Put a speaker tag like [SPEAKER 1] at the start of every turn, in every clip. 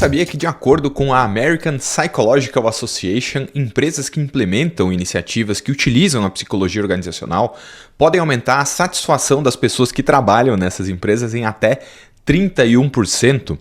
[SPEAKER 1] sabia que, de acordo com a American Psychological Association, empresas que implementam iniciativas que utilizam a psicologia organizacional podem aumentar a satisfação das pessoas que trabalham nessas empresas em até 31%.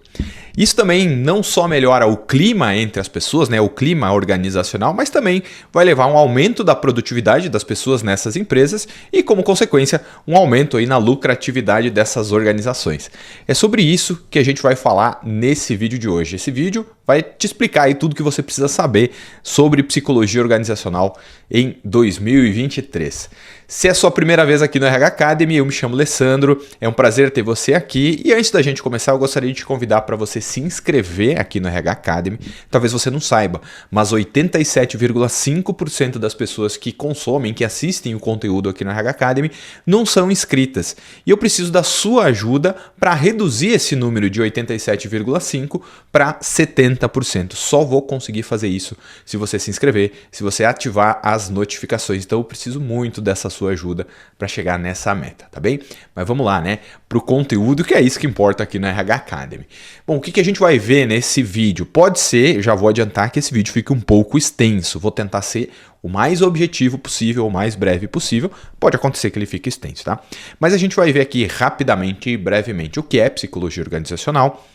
[SPEAKER 1] Isso também não só melhora o clima entre as pessoas, o clima organizacional, mas também vai levar a um aumento da produtividade das pessoas nessas empresas e, como consequência, um aumento aí na lucratividade dessas organizações. É sobre isso que a gente vai falar nesse vídeo de hoje. Esse vídeo vai te explicar aí tudo que você precisa saber sobre psicologia organizacional em 2023. Se é a sua primeira vez aqui no RH Academy, eu me chamo Alessandro, é um prazer ter você aqui e antes da gente começar eu gostaria de te convidar para você se inscrever aqui no RH Academy. Talvez você não saiba, mas 87,5% das pessoas que consomem, que assistem o conteúdo aqui no RH Academy não são inscritas. E eu preciso da sua ajuda para reduzir esse número de 87,5% para 70%. Só vou conseguir fazer isso se você se inscrever, se você ativar as notificações. Então eu preciso muito dessa sua ajuda para chegar nessa meta, tá bem? Mas vamos lá, para o conteúdo, que é isso que importa aqui no RH Academy. Bom, o que a gente vai ver nesse vídeo? Pode ser, já vou adiantar que esse vídeo fique um pouco extenso. Vou tentar ser o mais objetivo possível, o mais breve possível. Pode acontecer que ele fique extenso, tá? Mas a gente vai ver aqui rapidamente e brevemente o que é psicologia organizacional,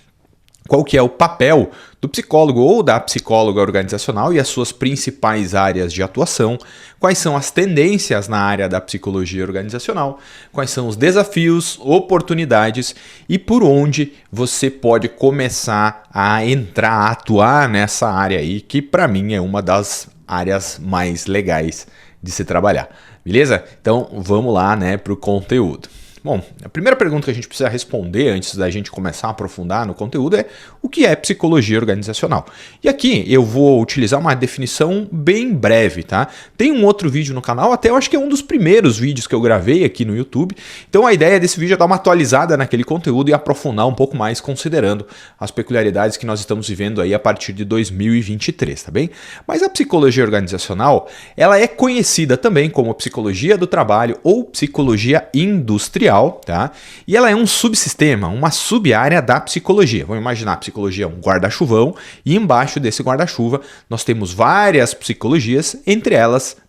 [SPEAKER 1] qual que é o papel do psicólogo ou da psicóloga organizacional e as suas principais áreas de atuação, quais são as tendências na área da psicologia organizacional, quais são os desafios, oportunidades e por onde você pode começar a entrar, a atuar nessa área aí, que para mim é uma das áreas mais legais de se trabalhar. Beleza? Então vamos lá, para o conteúdo. Bom, a primeira pergunta que a gente precisa responder antes da gente começar a aprofundar no conteúdo é o que é psicologia organizacional? E aqui eu vou utilizar uma definição bem breve, tá? Tem um outro vídeo no canal, até eu acho que é um dos primeiros vídeos que eu gravei aqui no YouTube. Então a ideia desse vídeo é dar uma atualizada naquele conteúdo e aprofundar um pouco mais, considerando as peculiaridades que nós estamos vivendo aí a partir de 2023, tá bem? Mas a psicologia organizacional, ela é conhecida também como psicologia do trabalho ou psicologia industrial, tá? E ela é um subsistema, uma sub-área da psicologia. Vamos imaginar a psicologia um guarda-chuvão e embaixo desse guarda-chuva nós temos várias psicologias,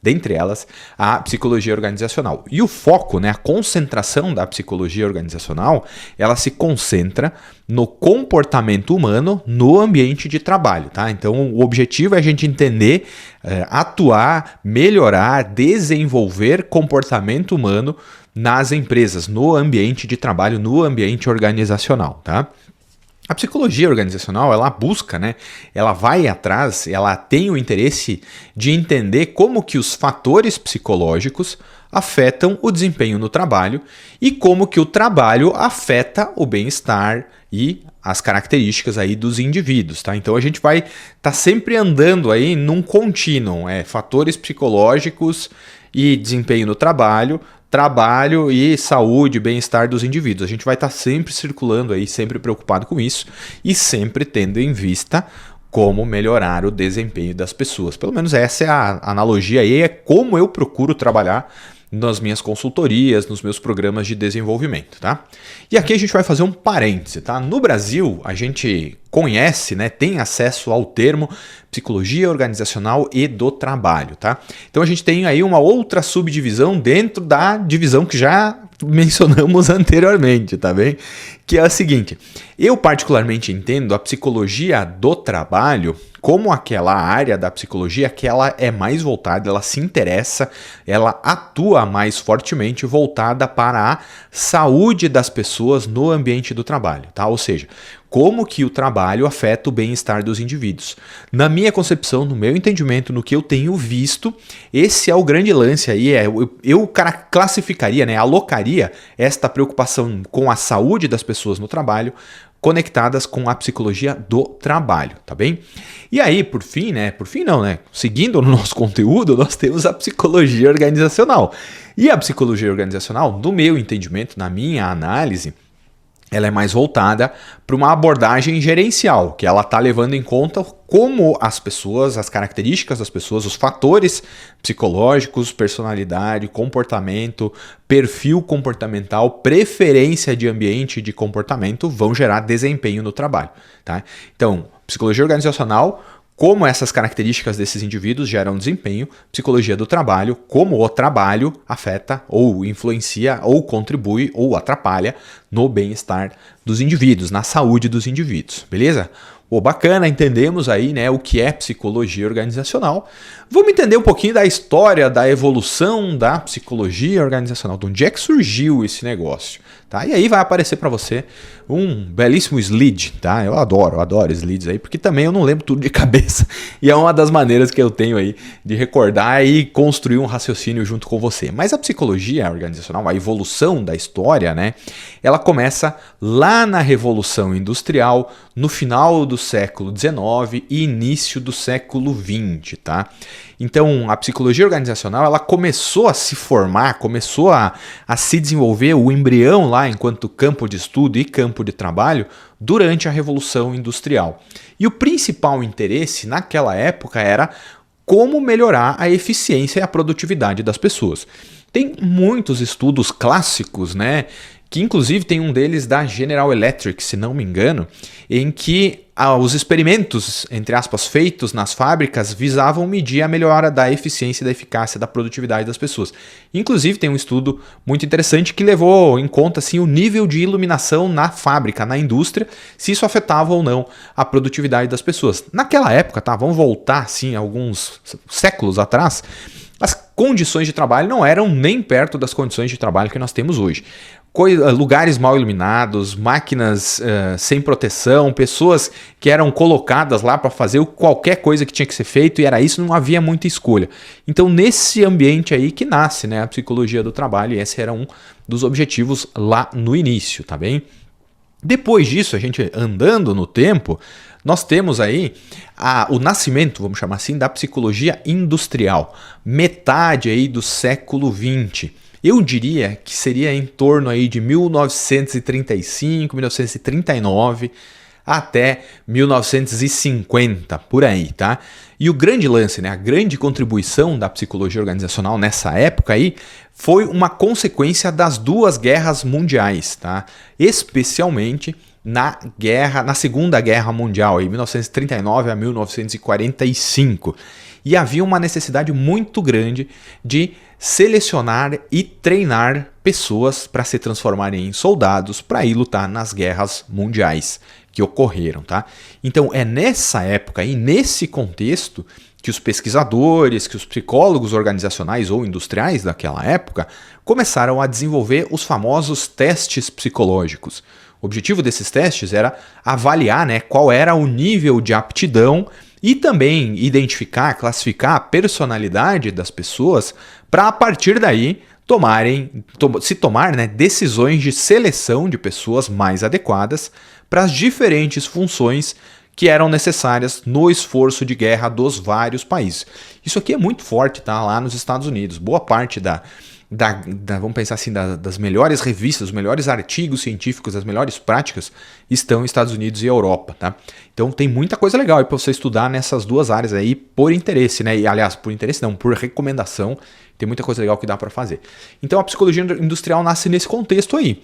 [SPEAKER 1] dentre elas a psicologia organizacional. E o foco, a concentração da psicologia organizacional, ela se concentra no comportamento humano no ambiente de trabalho, tá? Então o objetivo é a gente entender, atuar, melhorar, desenvolver comportamento humano nas empresas, no ambiente de trabalho, no ambiente organizacional, tá? A psicologia organizacional, ela busca, ela vai atrás, ela tem o interesse de entender como que os fatores psicológicos afetam o desempenho no trabalho e como que o trabalho afeta o bem-estar e as características aí dos indivíduos, tá? Então a gente vai estar sempre andando aí num contínuo, fatores psicológicos e desempenho no trabalho e saúde, bem-estar dos indivíduos. A gente vai estar sempre circulando aí, sempre preocupado com isso e sempre tendo em vista como melhorar o desempenho das pessoas. Pelo menos essa é a analogia aí, é como eu procuro trabalhar nas minhas consultorias, nos meus programas de desenvolvimento, tá? E aqui a gente vai fazer um parêntese, tá? No Brasil, a gente conhece, tem acesso ao termo psicologia organizacional e do trabalho, tá? Então a gente tem aí uma outra subdivisão dentro da divisão que já mencionamos anteriormente, tá bem? Que é a seguinte, eu particularmente entendo a psicologia do trabalho como aquela área da psicologia que ela é mais voltada, ela se interessa, ela atua mais fortemente voltada para a saúde das pessoas no ambiente do trabalho, tá? Ou seja, como que o trabalho afeta o bem-estar dos indivíduos. Na minha concepção, no meu entendimento, no que eu tenho visto, esse é o grande lance aí, eu classificaria, alocaria esta preocupação com a saúde das pessoas no trabalho conectadas com a psicologia do trabalho, tá bem? E aí, por fim, seguindo no nosso conteúdo, nós temos a psicologia organizacional. E a psicologia organizacional, no meu entendimento, na minha análise, ela é mais voltada para uma abordagem gerencial, que ela está levando em conta como as pessoas, as características das pessoas, os fatores psicológicos, personalidade, comportamento, perfil comportamental, preferência de ambiente de comportamento vão gerar desempenho no trabalho, tá? Então, Psicologia organizacional, como essas características desses indivíduos geram desempenho, psicologia do trabalho, como o trabalho afeta ou influencia ou contribui ou atrapalha no bem-estar dos indivíduos, na saúde dos indivíduos, beleza? Bacana, entendemos aí, né, o que é psicologia organizacional. Vamos entender um pouquinho da história, da evolução da psicologia organizacional, de onde é que surgiu esse negócio, tá? E aí vai aparecer para você um belíssimo slide, tá? Eu adoro slides aí, porque também eu não lembro tudo de cabeça e é uma das maneiras que eu tenho aí de recordar e construir um raciocínio junto com você. Mas a psicologia organizacional, a evolução da história, né, ela começa lá na Revolução Industrial, no final do século XIX e início do século XX, tá? Então, a psicologia organizacional, ela começou a se formar, começou a se desenvolver, o embrião lá enquanto campo de estudo e campo de trabalho durante a Revolução Industrial. E o principal interesse naquela época era como melhorar a eficiência e a produtividade das pessoas. Tem muitos estudos clássicos, né? Que inclusive tem um deles da General Electric, se não me engano, em que os experimentos, entre aspas, feitos nas fábricas visavam medir a melhora da eficiência, da eficácia, da produtividade das pessoas. Inclusive tem um estudo muito interessante que levou em conta assim, o nível de iluminação na fábrica, na indústria, se isso afetava ou não a produtividade das pessoas. Naquela época, tá? Vamos voltar assim, alguns séculos atrás, as condições de trabalho não eram nem perto das condições de trabalho que nós temos hoje. Lugares mal iluminados, máquinas sem proteção, pessoas que eram colocadas lá para fazer qualquer coisa que tinha que ser feito e era isso, não havia muita escolha. Então nesse ambiente aí que nasce, né, a psicologia do trabalho, e esse era um dos objetivos lá no início, tá bem? Depois disso, a gente andando no tempo, nós temos aí o nascimento, vamos chamar assim, da psicologia industrial, metade aí do século XX. Eu diria que seria em torno aí de 1935, 1939 até 1950, por aí, tá? E o grande lance, né, a grande contribuição da psicologia organizacional nessa época aí foi uma consequência das duas guerras mundiais, tá? Especialmente na Segunda Guerra Mundial, em 1939 a 1945. E havia uma necessidade muito grande de selecionar e treinar pessoas para se transformarem em soldados para ir lutar nas guerras mundiais que ocorreram, tá? Então é nessa época e nesse contexto que os pesquisadores, que os psicólogos organizacionais ou industriais daquela época começaram a desenvolver os famosos testes psicológicos. O objetivo desses testes era avaliar, né, qual era o nível de aptidão e também identificar, classificar a personalidade das pessoas para a partir daí tomar decisões de seleção de pessoas mais adequadas para as diferentes funções que eram necessárias no esforço de guerra dos vários países. Isso aqui é muito forte, tá? Lá nos Estados Unidos. Boa parte vamos pensar assim, das melhores revistas, os melhores artigos científicos, as melhores práticas estão nos Estados Unidos e Europa, tá? Então tem muita coisa legal para você estudar nessas duas áreas aí por interesse, né? E aliás, por interesse não, por recomendação, tem muita coisa legal que dá para fazer. Então a psicologia industrial nasce nesse contexto aí.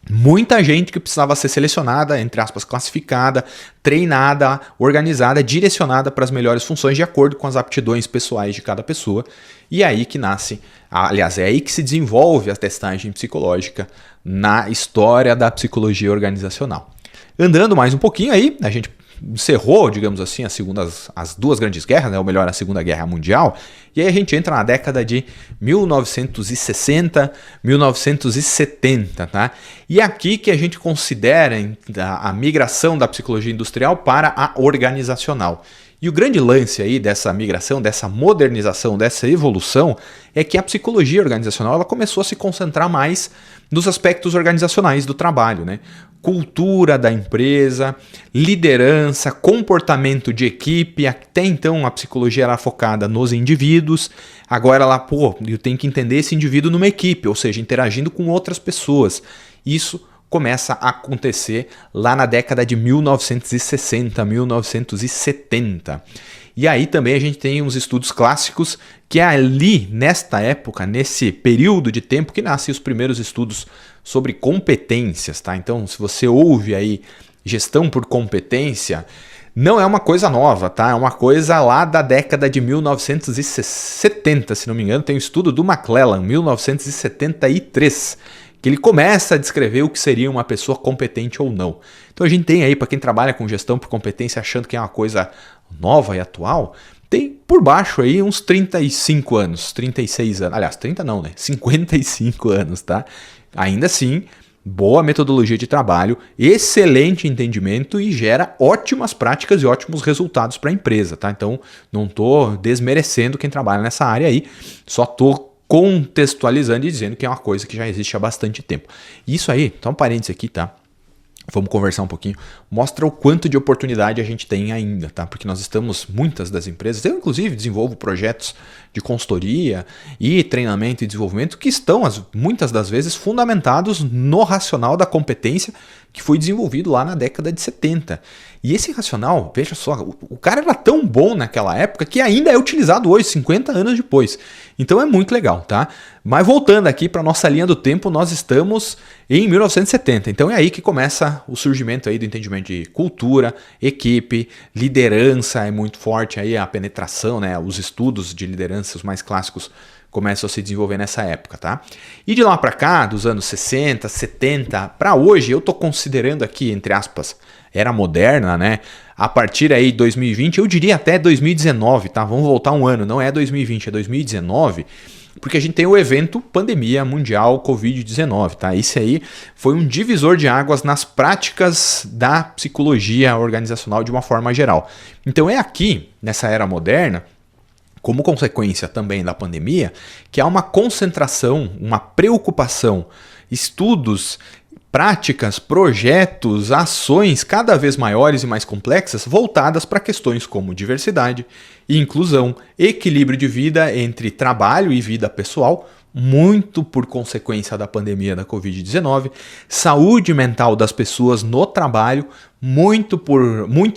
[SPEAKER 1] Muita gente que precisava ser selecionada, entre aspas, classificada, treinada, organizada, direcionada para as melhores funções de acordo com as aptidões pessoais de cada pessoa. E é aí que nasce, aliás, é aí que se desenvolve a testagem psicológica na história da psicologia organizacional. Andando mais um pouquinho aí, a gente encerrou, digamos assim, as duas grandes guerras, né? Ou melhor, a Segunda Guerra Mundial, e aí a gente entra na década de 1960, 1970, tá? E é aqui que a gente considera a migração da psicologia industrial para a organizacional. E o grande lance aí dessa migração, dessa modernização, dessa evolução, é que a psicologia organizacional ela começou a se concentrar mais nos aspectos organizacionais do trabalho, né? Cultura da empresa, liderança, comportamento de equipe. Até então a psicologia era focada nos indivíduos, agora eu tenho que entender esse indivíduo numa equipe, ou seja, interagindo com outras pessoas. Isso começa a acontecer lá na década de 1960, 1970. E aí também a gente tem uns estudos clássicos que é ali, nesta época, nesse período de tempo que nascem os primeiros estudos sobre competências, tá? Então, se você ouve aí gestão por competência, Não é uma coisa nova, tá? É uma coisa lá da década de 1970, se não me engano. Tem um estudo do McClellan, 1973, que ele começa a descrever o que seria uma pessoa competente ou não. Então a gente tem aí, para quem trabalha com gestão por competência, achando que é uma coisa nova e atual, tem por baixo aí uns 35 anos, 36 anos, aliás, 30 não, né? 55 anos, tá? Ainda assim, boa metodologia de trabalho, excelente entendimento e gera ótimas práticas e ótimos resultados para a empresa, tá? Então, não estou desmerecendo quem trabalha nessa área aí, só estou contextualizando e dizendo que é uma coisa que já existe há bastante tempo. Isso aí, então um parênteses aqui, tá? Vamos conversar um pouquinho, mostra o quanto de oportunidade a gente tem ainda, tá? Porque nós estamos, muitas das empresas, eu inclusive desenvolvo projetos de consultoria e treinamento e desenvolvimento que estão, muitas das vezes, fundamentados no racional da competência que foi desenvolvido lá na década de 70. E esse racional, veja só, o cara era tão bom naquela época que ainda é utilizado hoje, 50 anos depois. Então é muito legal, tá? Mas voltando aqui para nossa linha do tempo, nós estamos em 1970. Então é aí que começa o surgimento aí do entendimento de cultura, equipe, liderança é muito forte aí, a penetração, né? Os estudos de liderança, os mais clássicos, começam a se desenvolver nessa época, tá? E de lá para cá, dos anos 60, 70, para hoje, eu tô considerando aqui, entre aspas, era moderna, né? A partir aí de 2020, eu diria até 2019, tá? Vamos voltar um ano, não é 2020, é 2019, porque a gente tem o evento pandemia mundial Covid-19, tá? Esse aí foi um divisor de águas nas práticas da psicologia organizacional de uma forma geral. Então é aqui, nessa era moderna, como consequência também da pandemia, que há uma concentração, uma preocupação, estudos, práticas, projetos, ações cada vez maiores e mais complexas voltadas para questões como diversidade e inclusão, equilíbrio de vida entre trabalho e vida pessoal, muito por consequência da pandemia da Covid-19, saúde mental das pessoas no trabalho, muito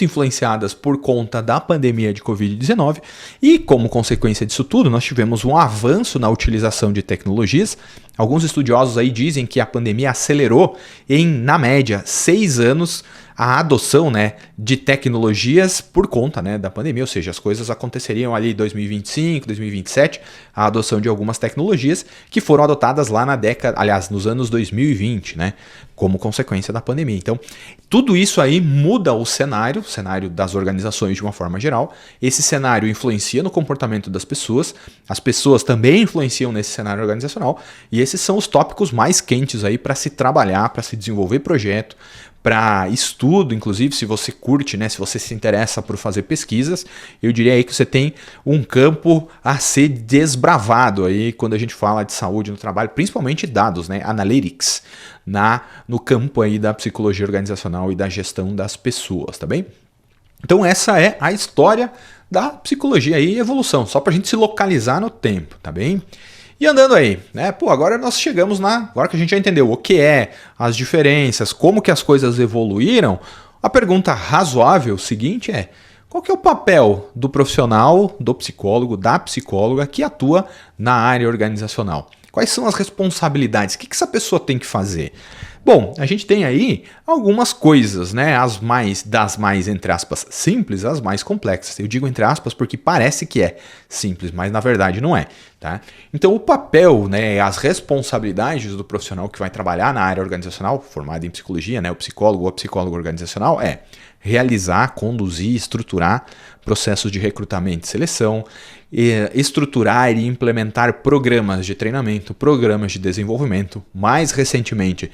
[SPEAKER 1] influenciadas por conta da pandemia de Covid-19, e como consequência disso tudo, nós tivemos um avanço na utilização de tecnologias. Alguns estudiosos aí dizem que a pandemia acelerou em, na média, 6 anos a adoção, né, de tecnologias por conta, né, da pandemia, ou seja, as coisas aconteceriam ali em 2025, 2027, a adoção de algumas tecnologias que foram adotadas lá na década, aliás, nos anos 2020, né, como consequência da pandemia. Então, tudo isso aí muda o cenário das organizações de uma forma geral. Esse cenário influencia no comportamento das pessoas, as pessoas também influenciam nesse cenário organizacional, e esses são os tópicos mais quentes aí para se trabalhar, para se desenvolver projeto, para estudo, inclusive, se você curte, né, se você se interessa por fazer pesquisas, eu diria aí que você tem um campo a ser desbravado aí quando a gente fala de saúde no trabalho, principalmente dados, né, analytics, no campo aí da psicologia organizacional e da gestão das pessoas, tá bem? Então essa é a história da psicologia e evolução, só para a gente se localizar no tempo, tá bem? E andando aí, né? Pô, agora nós chegamos agora que a gente já entendeu o que é, as diferenças, como que as coisas evoluíram, a pergunta razoável seguinte é: qual que é o papel do profissional, do psicólogo, da psicóloga que atua na área organizacional? Quais são as responsabilidades? O que essa pessoa tem que fazer? Bom, a gente tem aí algumas coisas, né? Das mais, entre aspas, simples, as mais complexas. Eu digo entre aspas porque parece que é simples, mas na verdade não é, tá? Então o papel, né, as responsabilidades do profissional que vai trabalhar na área organizacional, formado em psicologia, né, o psicólogo ou a psicóloga organizacional, é realizar, conduzir, estruturar processos de recrutamento e seleção, estruturar e implementar programas de treinamento, programas de desenvolvimento, mais recentemente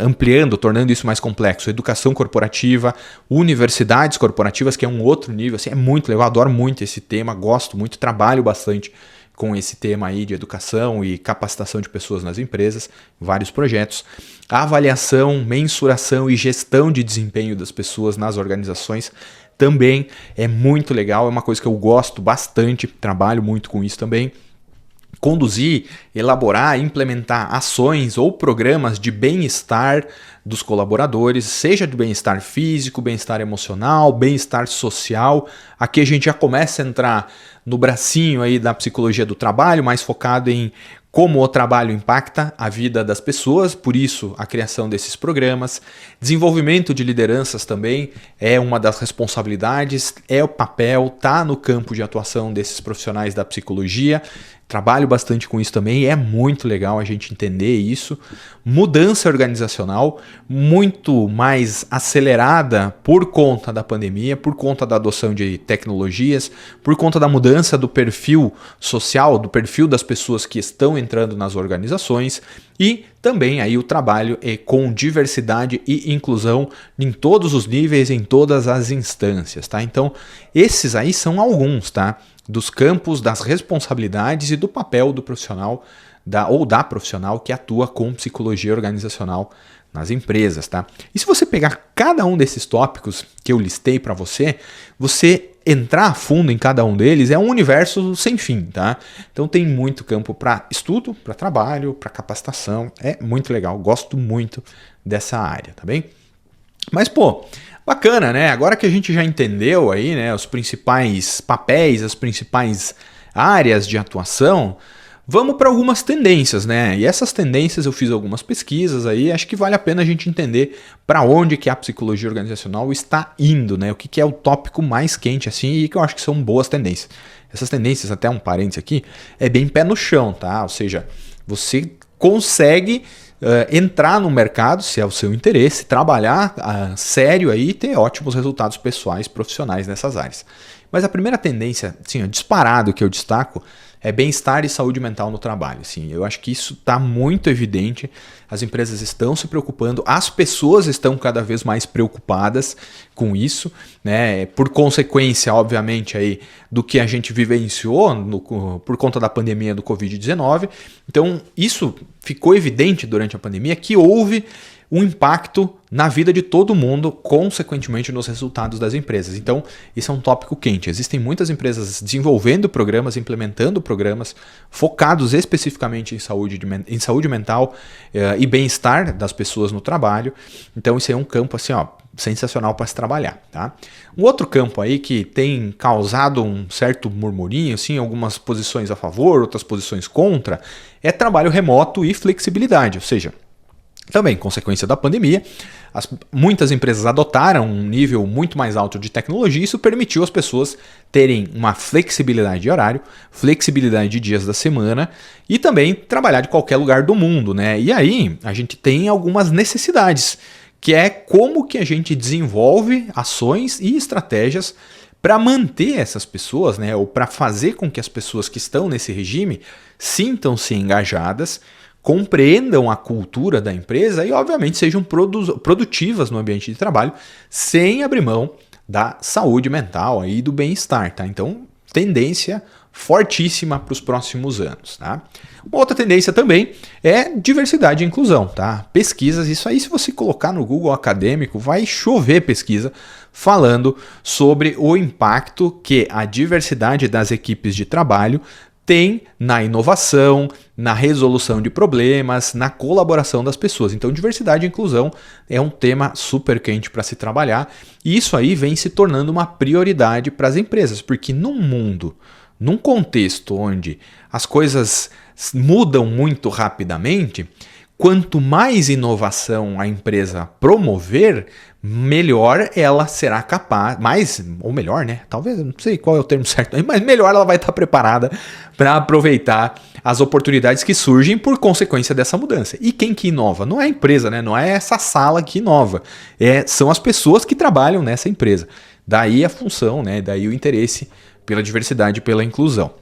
[SPEAKER 1] ampliando, tornando isso mais complexo, educação corporativa, universidades corporativas, que é um outro nível, assim, é muito legal, adoro muito esse tema, gosto muito, trabalho bastante com esse tema aí de educação e capacitação de pessoas nas empresas, vários projetos, avaliação, mensuração e gestão de desempenho das pessoas nas organizações, também é muito legal, é uma coisa que eu gosto bastante, trabalho muito com isso também. Conduzir, elaborar, implementar ações ou programas de bem-estar dos colaboradores, seja de bem-estar físico, bem-estar emocional, bem-estar social. Aqui a gente já começa a entrar no bracinho aí da psicologia do trabalho, mais focado em como o trabalho impacta a vida das pessoas, por isso a criação desses programas. Desenvolvimento de lideranças também é uma das responsabilidades, é o papel, tá no campo de atuação desses profissionais da psicologia. Trabalho bastante com isso também, é muito legal a gente entender isso. Mudança organizacional muito mais acelerada por conta da pandemia, por conta da adoção de tecnologias, por conta da mudança do perfil social, do perfil das pessoas que estão entrando nas organizações, e também aí o trabalho com diversidade e inclusão em todos os níveis, em todas as instâncias, tá? Então, esses aí são alguns, tá? Dos campos, das responsabilidades e do papel do profissional ou da profissional que atua com psicologia organizacional nas empresas, tá? E se você pegar cada um desses tópicos que eu listei para você, você entrar a fundo em cada um deles é um universo sem fim, tá? Então tem muito campo para estudo, para trabalho, para capacitação, é muito legal, gosto muito dessa área, tá bem? Mas, pô, bacana, né? Agora que a gente já entendeu aí, né, os principais papéis, as principais áreas de atuação, vamos para algumas tendências, né? E essas tendências eu fiz algumas pesquisas aí, acho que vale a pena a gente entender para onde que a psicologia organizacional está indo, né? O que é o tópico mais quente assim e que eu acho que são boas tendências. Essas tendências, até um parênteses aqui, é bem pé no chão, tá? Ou seja, você consegue entrar no mercado, se é o seu interesse, trabalhar sério aí e ter ótimos resultados pessoais, profissionais nessas áreas. Mas a primeira tendência, assim, disparado que eu destaco, é bem-estar e saúde mental no trabalho. Assim, eu acho que isso está muito evidente, as empresas estão se preocupando, as pessoas estão cada vez mais preocupadas com isso, né? Por consequência, obviamente, aí, do que a gente vivenciou por conta da pandemia do Covid-19. Então, isso ficou evidente durante a pandemia que houve um impacto na vida de todo mundo, consequentemente nos resultados das empresas. Então, isso é um tópico quente. Existem muitas empresas desenvolvendo programas, implementando programas focados especificamente em saúde mental e bem-estar das pessoas no trabalho. Então, isso é um campo assim, ó, sensacional para se trabalhar, tá? Um outro campo aí que tem causado um certo murmurinho, assim, algumas posições a favor, outras posições contra, é trabalho remoto e flexibilidade, ou seja, também, consequência da pandemia, muitas empresas adotaram um nível muito mais alto de tecnologia e isso permitiu às pessoas terem uma flexibilidade de horário, flexibilidade de dias da semana e também trabalhar de qualquer lugar do mundo, né? E aí a gente tem algumas necessidades, que é como que a gente desenvolve ações e estratégias para manter essas pessoas, né? Ou para fazer com que as pessoas que estão nesse regime sintam-se engajadas, compreendam a cultura da empresa e, obviamente, sejam produtivas no ambiente de trabalho, sem abrir mão da saúde mental e do bem-estar, tá? Então, tendência fortíssima para os próximos anos, tá? Uma outra tendência também é diversidade e inclusão, tá? Pesquisas, isso aí, se você colocar no Google Acadêmico, vai chover pesquisa falando sobre o impacto que a diversidade das equipes de trabalho tem na inovação, na resolução de problemas, na colaboração das pessoas. Então, diversidade e inclusão é um tema super quente para se trabalhar e isso aí vem se tornando uma prioridade para as empresas, porque num contexto onde as coisas mudam muito rapidamente, quanto mais inovação a empresa promover, melhor ela será capaz, ou melhor, né? Talvez, não sei qual é o termo certo, mas melhor ela vai estar preparada para aproveitar as oportunidades que surgem por consequência dessa mudança. E quem que inova? Não é a empresa, né? Não é essa sala que inova. São as pessoas que trabalham nessa empresa. Daí a função, né? Daí o interesse pela diversidade e pela inclusão.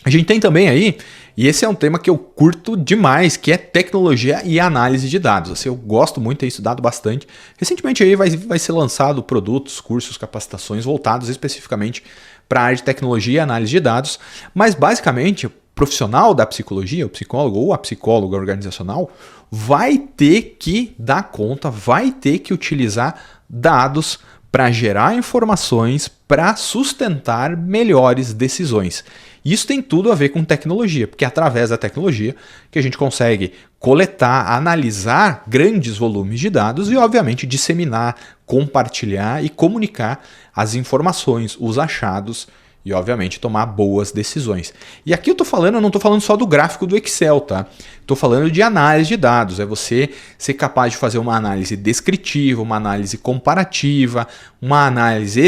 [SPEAKER 1] A gente tem também aí, e esse é um tema que eu curto demais, que é tecnologia e análise de dados. Assim, eu gosto muito, tenho estudado bastante. Recentemente aí vai ser lançado produtos, cursos, capacitações voltados especificamente para a área de tecnologia e análise de dados, mas basicamente o profissional da psicologia, o psicólogo ou a psicóloga organizacional, vai ter que dar conta, vai ter que utilizar dados para gerar informações, para sustentar melhores decisões. Isso tem tudo a ver com tecnologia, porque é através da tecnologia que a gente consegue coletar, analisar grandes volumes de dados e, obviamente, disseminar, compartilhar e comunicar as informações, os achados e, obviamente, tomar boas decisões. E aqui eu não estou falando só do gráfico do Excel, tá? Estou falando de análise de dados. É você ser capaz de fazer uma análise descritiva, uma análise comparativa, uma análise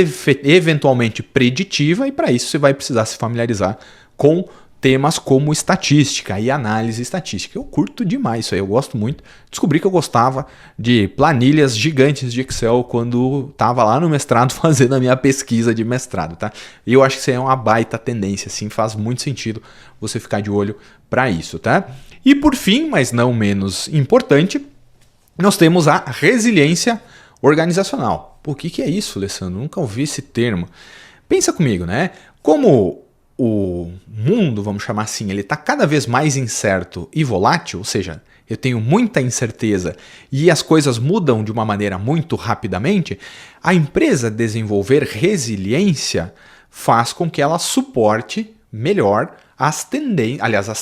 [SPEAKER 1] eventualmente preditiva, e para isso você vai precisar se familiarizar com temas como estatística e análise estatística. Eu curto demais isso aí, eu gosto muito. Descobri que eu gostava de planilhas gigantes de Excel quando estava lá no mestrado fazendo a minha pesquisa de mestrado, tá? E eu acho que isso aí é uma baita tendência, assim, faz muito sentido você ficar de olho para isso, tá? E por fim, mas não menos importante, nós temos a resiliência organizacional. Pô, o que é isso, Alessandro? Nunca ouvi esse termo. Pensa comigo, né? Como o mundo, vamos chamar assim, ele está cada vez mais incerto e volátil, ou seja, eu tenho muita incerteza e as coisas mudam de uma maneira muito rapidamente, a empresa desenvolver resiliência faz com que ela suporte melhor as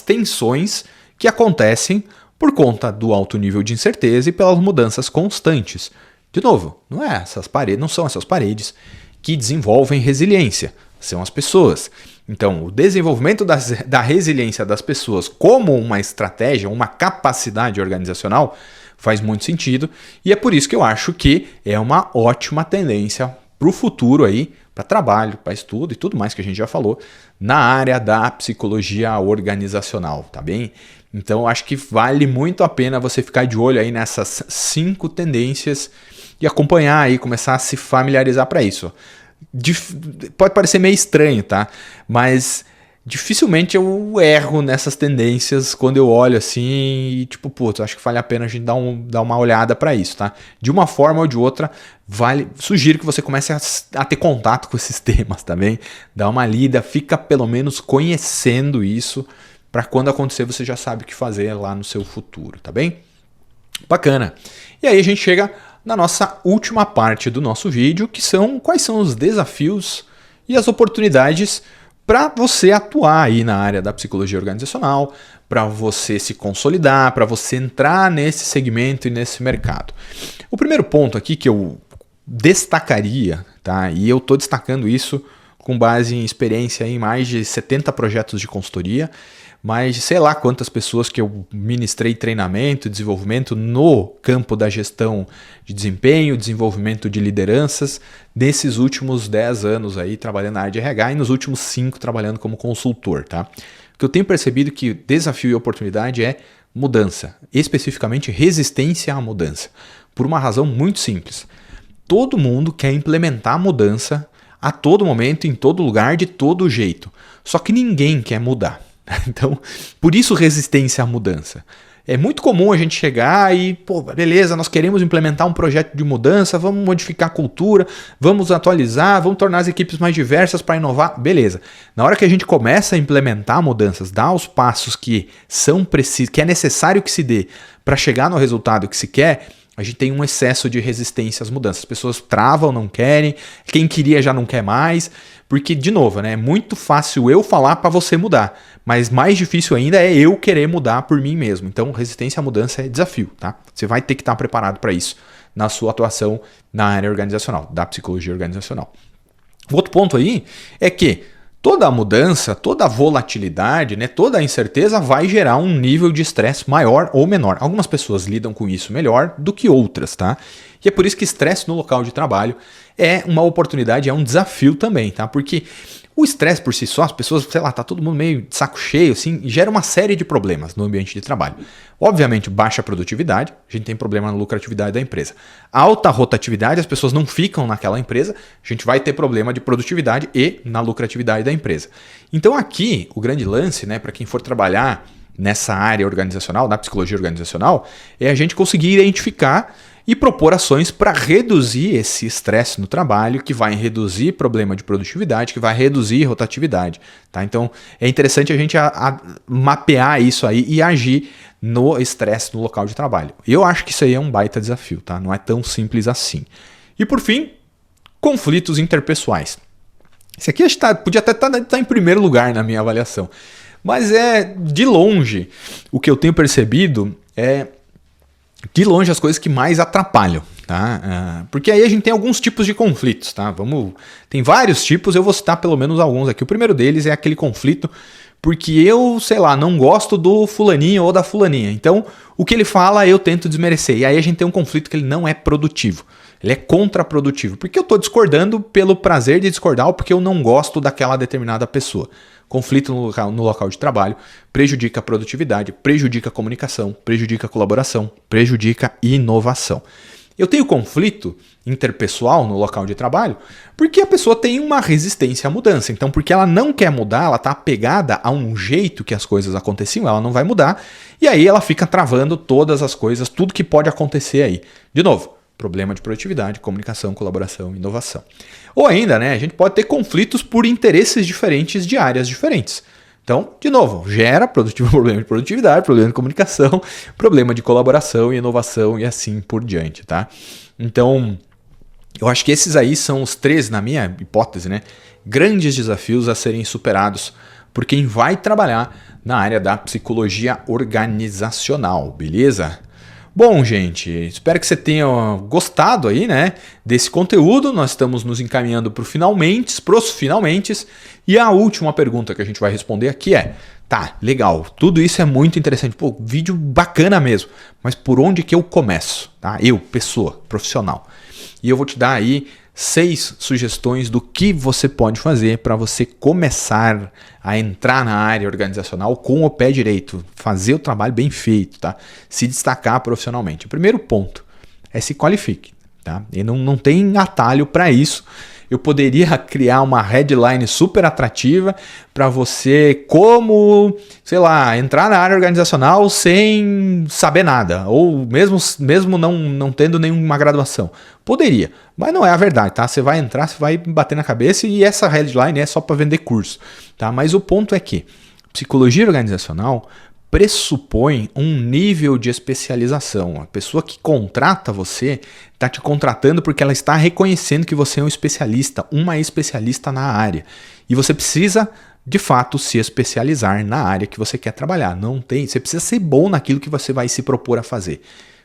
[SPEAKER 1] tensões que acontecem por conta do alto nível de incerteza e pelas mudanças constantes. De novo, não são essas paredes que desenvolvem resiliência, são as pessoas. Então, o desenvolvimento da resiliência das pessoas como uma estratégia, uma capacidade organizacional, faz muito sentido. E é por isso que eu acho que é uma ótima tendência para o futuro aí, para trabalho, para estudo e tudo mais que a gente já falou, na área da psicologia organizacional, tá bem? Então, eu acho que vale muito a pena você ficar de olho aí nessas 5 tendências e acompanhar aí, começar a se familiarizar para isso. Pode parecer meio estranho, tá? Mas dificilmente eu erro nessas tendências quando eu olho assim e tipo, putz, acho que vale a pena a gente dar uma olhada para isso, tá? De uma forma ou de outra, sugiro que você comece a ter contato com esses temas, tá bem? Dá uma lida, fica pelo menos conhecendo isso, para quando acontecer você já sabe o que fazer lá no seu futuro, tá bem? Bacana. E aí a gente chega na nossa última parte do nosso vídeo, que são quais são os desafios e as oportunidades para você atuar aí na área da psicologia organizacional, para você se consolidar, para você entrar nesse segmento e nesse mercado. O primeiro ponto aqui que eu destacaria, tá? E eu estou destacando isso com base em experiência em mais de 70 projetos de consultoria, mais de sei lá quantas pessoas que eu ministrei treinamento e desenvolvimento no campo da gestão de desempenho, desenvolvimento de lideranças, nesses últimos 10 anos aí trabalhando na área de RH e nos últimos 5 trabalhando como consultor, tá? O que eu tenho percebido que desafio e oportunidade é mudança, especificamente resistência à mudança, por uma razão muito simples. Todo mundo quer implementar a mudança a todo momento, em todo lugar, de todo jeito, só que ninguém quer mudar. Então, por isso resistência à mudança. É muito comum a gente chegar e, pô, beleza, nós queremos implementar um projeto de mudança, vamos modificar a cultura, vamos atualizar, vamos tornar as equipes mais diversas para inovar, beleza. Na hora que a gente começa a implementar mudanças, dar os passos que são precisos, que é necessário que se dê para chegar no resultado que se quer, a gente tem um excesso de resistência às mudanças. As pessoas travam, não querem, quem queria já não quer mais, porque, de novo, né, é muito fácil eu falar para você mudar, mas mais difícil ainda é eu querer mudar por mim mesmo. Então, resistência à mudança é desafio, tá? Você vai ter que estar preparado para isso na sua atuação na área organizacional, da psicologia organizacional. O outro ponto aí é que toda a mudança, toda a volatilidade, né, toda a incerteza vai gerar um nível de estresse maior ou menor. Algumas pessoas lidam com isso melhor do que outras, tá? E é por isso que estresse no local de trabalho é uma oportunidade, é um desafio também, tá? Porque o estresse por si só, as pessoas, sei lá, tá todo mundo meio de saco cheio, assim, e gera uma série de problemas no ambiente de trabalho. Obviamente, baixa produtividade, a gente tem problema na lucratividade da empresa. Alta rotatividade, as pessoas não ficam naquela empresa, a gente vai ter problema de produtividade e na lucratividade da empresa. Então aqui, o grande lance, né, para quem for trabalhar nessa área organizacional, na psicologia organizacional, é a gente conseguir identificar e propor ações para reduzir esse estresse no trabalho, que vai reduzir problema de produtividade, que vai reduzir rotatividade. Tá? Então é interessante a gente mapear isso aí e agir no estresse no local de trabalho. Eu acho que isso aí é um baita desafio, tá? Não é tão simples assim. E por fim, conflitos interpessoais. Esse aqui podia até estar em primeiro lugar na minha avaliação. Mas de longe, o que eu tenho percebido é de longe as coisas que mais atrapalham tá? Porque aí a gente tem alguns tipos de conflitos, tá? Tem vários tipos, eu vou citar pelo menos alguns aqui. O primeiro deles é aquele conflito porque eu, sei lá, não gosto do fulaninho ou da fulaninha. Então, o que ele fala eu tento desmerecer. E aí a gente tem um conflito que ele não é produtivo. Ele é contraprodutivo. Porque eu estou discordando pelo prazer de discordar ou porque eu não gosto daquela determinada pessoa. Conflito no local de trabalho prejudica a produtividade, prejudica a comunicação, prejudica a colaboração, prejudica a inovação. Eu tenho conflito interpessoal no local de trabalho porque a pessoa tem uma resistência à mudança. Então, porque ela não quer mudar, ela está apegada a um jeito que as coisas aconteciam, ela não vai mudar. E aí ela fica travando todas as coisas, tudo que pode acontecer aí. De novo, problema de produtividade, comunicação, colaboração, inovação. Ou ainda, né, a gente pode ter conflitos por interesses diferentes de áreas diferentes. Então, de novo, gera problema de produtividade, problema de comunicação, problema de colaboração e inovação e assim por diante, tá? Então, eu acho que esses aí são os 3, na minha hipótese, né, grandes desafios a serem superados por quem vai trabalhar na área da psicologia organizacional, beleza? Bom, gente, espero que você tenha gostado aí, né, desse conteúdo. Nós estamos nos encaminhando para pros finalmentes. E a última pergunta que a gente vai responder aqui é: tá, legal, tudo isso é muito interessante, pô, vídeo bacana mesmo, mas por onde que eu começo? Tá? Eu, pessoa, profissional. E eu vou te dar aí 6 sugestões do que você pode fazer para você começar a entrar na área organizacional com o pé direito, fazer o trabalho bem feito, tá? Se destacar profissionalmente. O primeiro ponto é se qualifique, tá? E não tem atalho para isso. Eu poderia criar uma headline super atrativa para você como, sei lá, entrar na área organizacional sem saber nada, ou mesmo não tendo nenhuma graduação. Poderia, mas não é a verdade, tá? Você vai entrar, você vai bater na cabeça e essa headline é só para vender curso, tá? Mas o ponto é que psicologia organizacional pressupõe um nível de especialização. A pessoa que contrata você está te contratando porque ela está reconhecendo que você é um especialista, uma especialista na área. E você precisa, de fato, se especializar na área que você quer trabalhar. Você precisa ser bom naquilo que você vai se propor a fazer.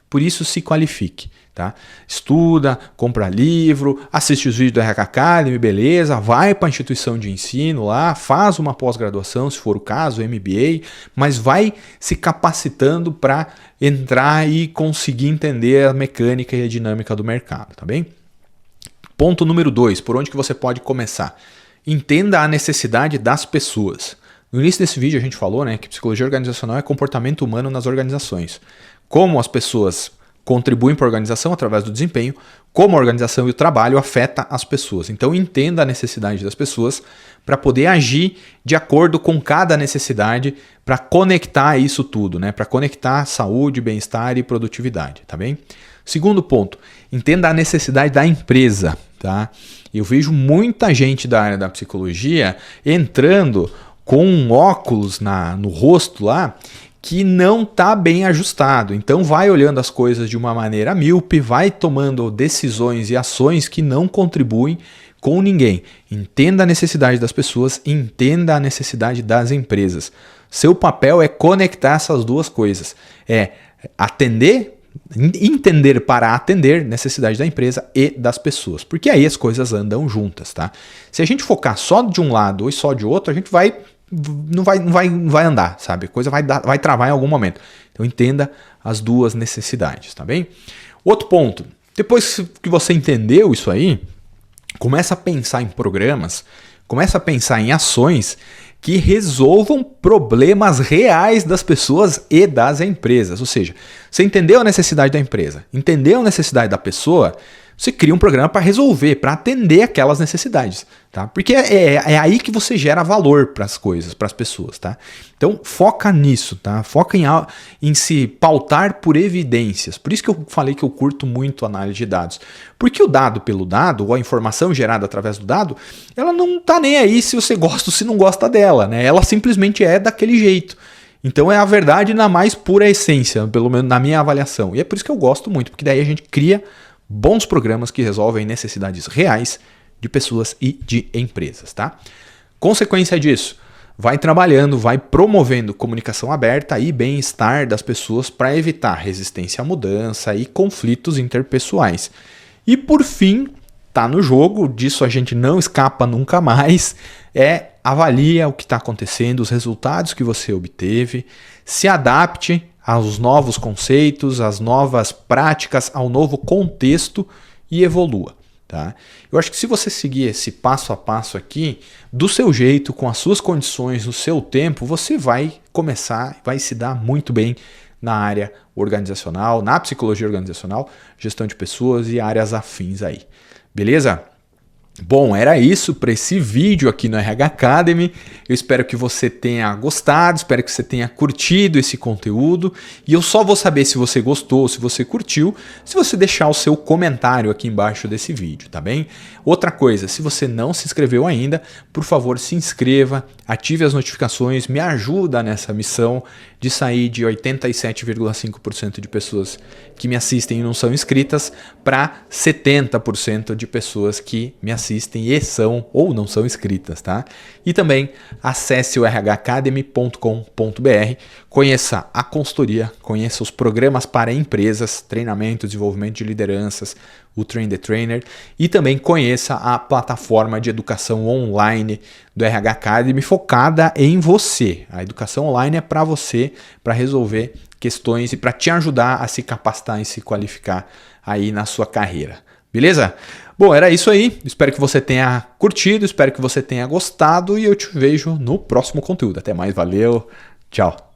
[SPEAKER 1] Por isso, se qualifique. Tá? Estuda, compra livro, assiste os vídeos do RH Academy, beleza, vai para a instituição de ensino lá, faz uma pós-graduação, se for o caso, MBA, mas vai se capacitando para entrar e conseguir entender a mecânica e a dinâmica do mercado, tá bem? Ponto número 2, por onde que você pode começar? Entenda a necessidade das pessoas. No início desse vídeo a gente falou, né, que psicologia organizacional é comportamento humano nas organizações. Como as pessoas contribuem para a organização através do desempenho, como a organização e o trabalho afeta as pessoas. Então entenda a necessidade das pessoas para poder agir de acordo com cada necessidade, para conectar isso tudo, né? Para conectar saúde, bem-estar e produtividade, tá bem? Segundo ponto, entenda a necessidade da empresa, tá? Eu vejo muita gente da área da psicologia entrando com um óculos no rosto lá, que não está bem ajustado. Então vai olhando as coisas de uma maneira míope, vai tomando decisões e ações que não contribuem com ninguém. Entenda a necessidade das pessoas, entenda a necessidade das empresas. Seu papel é conectar essas duas coisas. É entender para atender necessidade da empresa e das pessoas. Porque aí as coisas andam juntas, tá? Se a gente focar só de um lado ou só de outro, a gente não vai andar, sabe? A coisa vai travar em algum momento. Então entenda as duas necessidades, tá bem? Outro ponto, depois que você entendeu isso aí, começa a pensar em programas, começa a pensar em ações que resolvam problemas reais das pessoas e das empresas. Ou seja, você entendeu a necessidade da empresa, entendeu a necessidade da pessoa, você cria um programa para resolver, para atender aquelas necessidades, tá? Porque é aí que você gera valor para as coisas, para as pessoas, tá? Então foca nisso, tá? Foca em se pautar por evidências. Por isso que eu falei que eu curto muito a análise de dados. Porque o dado pelo dado, ou a informação gerada através do dado, ela não tá nem aí se você gosta ou se não gosta dela, né? Ela simplesmente é daquele jeito. Então é a verdade na mais pura essência, pelo menos na minha avaliação. E é por isso que eu gosto muito, porque daí a gente cria bons programas que resolvem necessidades reais de pessoas e de empresas, tá? Consequência disso, vai trabalhando, vai promovendo comunicação aberta e bem-estar das pessoas para evitar resistência à mudança e conflitos interpessoais. E por fim, tá no jogo, disso a gente não escapa nunca mais, avalia o que está acontecendo, os resultados que você obteve, se adapte aos novos conceitos, às novas práticas, ao novo contexto e evolua. Tá? Eu acho que se você seguir esse passo a passo aqui, do seu jeito, com as suas condições, no seu tempo, você vai começar, vai se dar muito bem na área organizacional, na psicologia organizacional, gestão de pessoas e áreas afins aí. Beleza? Bom, era isso para esse vídeo aqui no RH Academy. Eu espero que você tenha gostado, espero que você tenha curtido esse conteúdo. E eu só vou saber se você gostou, se você curtiu, se você deixar o seu comentário aqui embaixo desse vídeo, tá bem? Outra coisa, se você não se inscreveu ainda, por favor, se inscreva, ative as notificações, me ajuda nessa missão de sair de 87,5% de pessoas que me assistem e não são inscritas para 70% de pessoas que me assistem e são ou não são inscritas, tá? E também acesse o rhacademy.com.br, conheça a consultoria, conheça os programas para empresas, treinamento, desenvolvimento de lideranças, o Train the Trainer, e também conheça a plataforma de educação online do RH Academy focada em você. A educação online é para você, para resolver questões e para te ajudar a se capacitar e se qualificar aí na sua carreira. Beleza? Bom, era isso aí. Espero que você tenha curtido, espero que você tenha gostado e eu te vejo no próximo conteúdo. Até mais, valeu, tchau.